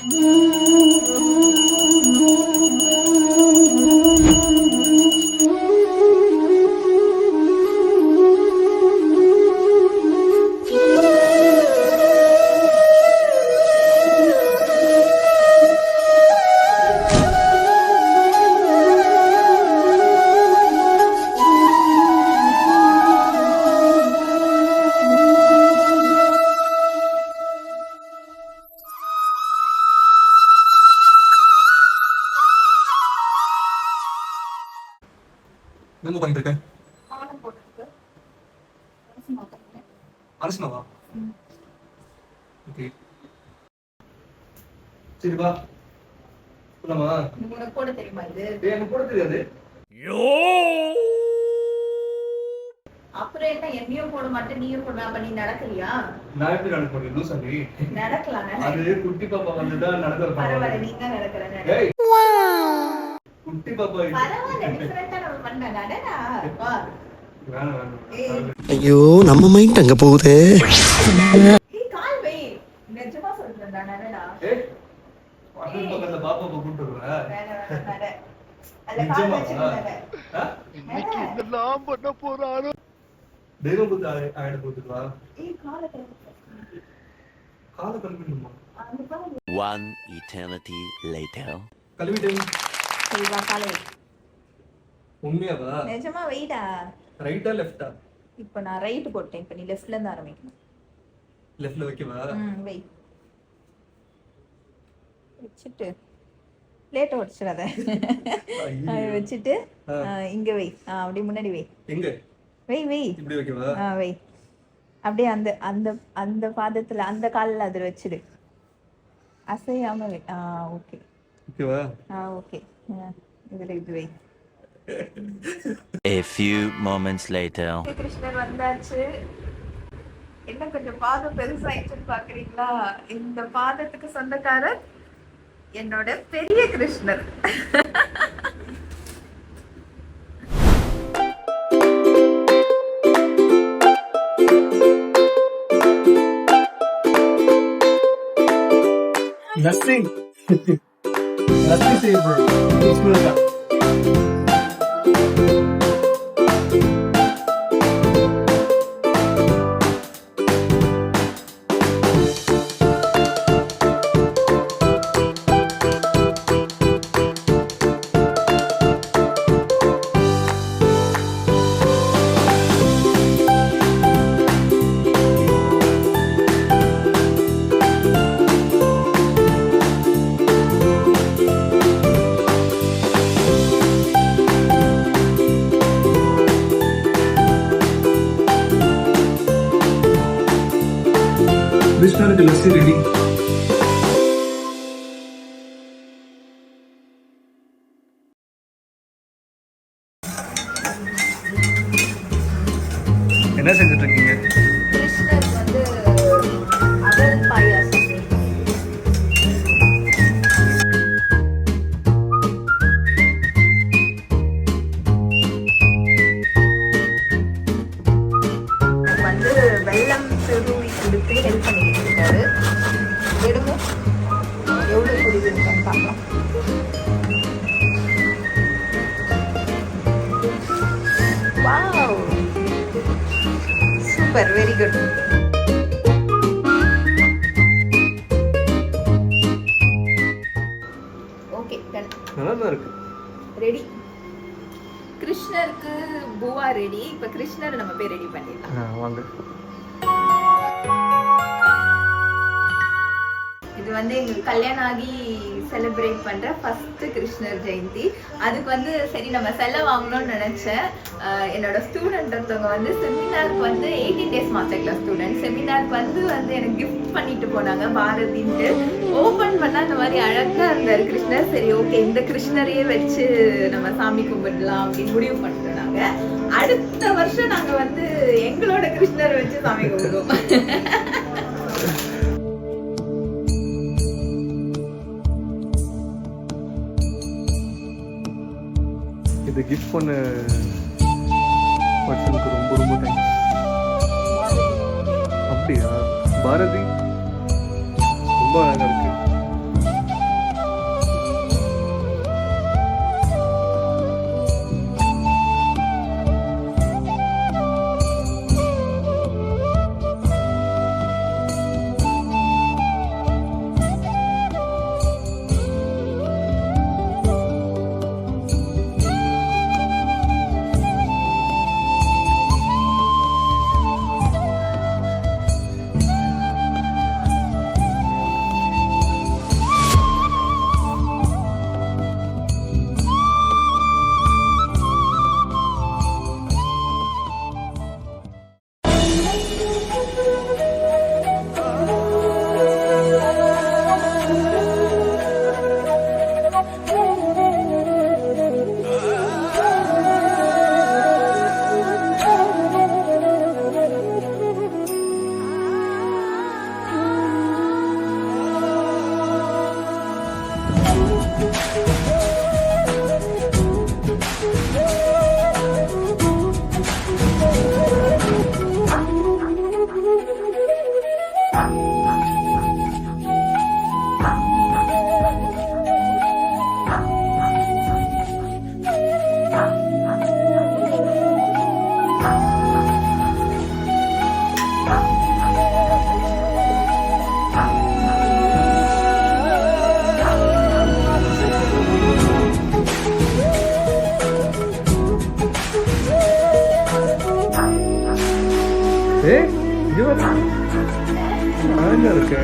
என்ன பண்ணிட்டு இருக்க? ஆலம் போட்டுருக்கு. அரசினவா? ஓகே. சரி வா. போலாமா? உனக்கு போட தெரியுமா இது? எனக்கு போட தெரியாது. அப்புறம் என்ன என்னையும் போட மாட்டேன் நீயும் போட அப்ப நீ நடக்கலையா? நான் எப்படி நடக்க முடியும்? லூசாண்டி. நடக்கலாம். அது குட்டி பாப்பா வந்துட்டா நடக்க பரவாயில்ல நீ தான் நடக்கிற. ஏய் குட்டி பாப்பா பரவாயில்ல டிஃபரெண்டா நம்ம பண்ண நடடா. வா. வேணாம். ஐயோ நம்ம மைண்ட் அங்க போகுதே. ஏய் கால் வை. நிஜமா சொல்றேன்டா நடடா. ஏய் வாட்டர் பக்கத்துல பாப்பா கூப்பிட்டு வர. வேணாம் நட. அல்ல கால் வச்சு நட. நான் பண்ண போறானோ. தெய்வம் புத்த ஆயிட போகுது வா. ஏய் கால கழுவிடணுமா? அந்த பாரு. One eternity later. கழுவிட்டேன். சரி வா கால வை. உண்மையாவா? நிஜமா வைடா. ரைட்டா லெஃப்டா? இப்போ நான் ரைட் போட்டேன். இப்போ நீ லெஃப்ட்ல இருந்து ஆரம்பிக்கணும். லெஃப்ட்ல வைக்கவா? வை. வச்சிட்டு பிளேட் உடைச்சிடாத. அதை வச்சிட்டு இங்க வை. அப்படியே முன்னாடி வை. எங்க? வை வை. இப்படி வைக்கவா? வை. அப்படியே அந்த அந்த அந்த பாதத்துல அந்த கால்ல அதுல வச்சிடு. அசையாம வை. ஓகே. ஓகேவா? ஓகே. இதுல இது வை. A few moments later. கிருஷ்ணர் வந்தாச்சு. என்ன கொஞ்சம் பாதம் பெருசாயிடுச்சுன்னு பாக்குறீங்களா? இந்த பாதத்துக்கு சொந்தக்காரர் என்னோட பெரிய கிருஷ்ணர். Nothing. Nothing saver. It's good. கிருஷ்ணருக்கு லஸ்ஸி ரெடி. என்ன செஞ்சுட்டு இருக்கீங்க? கிருஷ்ணர் வந்து அவல் பாயாசம். வந்து வெள்ளம் திருவி கொடுத்து ஹெல்ப் பண்ணிக்கிட்டு இருக்காரு. எடுங்க எவ்வளோ குடிக்குன்னு பார்க்கலாம். Wow super very good. Okay done. நல்லா தான் இருக்கு. ரெடி. கிருஷ்ணருக்கு பூவா ரெடி. இப்போ கிருஷ்ணரை நம்ம போய் ரெடி பண்ணிடலாம். வாங்க. இது வந்து எங்களுக்கு கல்யாணம் ஆகி செலிப்ரேட் பண்ற ஃபர்ஸ்ட் கிருஷ்ணர் ஜெயந்தி. அதுக்கு வந்து சரி நம்ம செல்ல வாங்கணும்னு நினைச்சேன். என்னோட ஸ்டூடெண்ட் ஒருத்தவங்க வந்து செமினாருக்கு வந்து 18 days மாஸ்டர் கிளாஸ் ஸ்டூடெண்ட் செமினாருக்கு வந்து எனக்கு கிஃப்ட் பண்ணிட்டு போனாங்க பாரதின்ட்டு. ஓபன் பண்ணா இந்த மாதிரி அழகா இருந்தாரு கிருஷ்ணர். சரி ஓகே இந்த கிருஷ்ணரையே வச்சு நம்ம சாமி கும்பிடலாம் அப்படின்னு முடிவு பண்ணிட்டோம். நாங்க அடுத்த வருஷம் நாங்க வந்து எங்களோட கிருஷ்ணரை வச்சு சாமி கும்பிடுவோம். இது கிஃப்ட் பண்ண பர்சனுக்கு ரொம்ப ரொம்ப தேங்க்ஸ். அப்படியா? பாரதி ரொம்ப அழகா இருக்கு. இருக்கு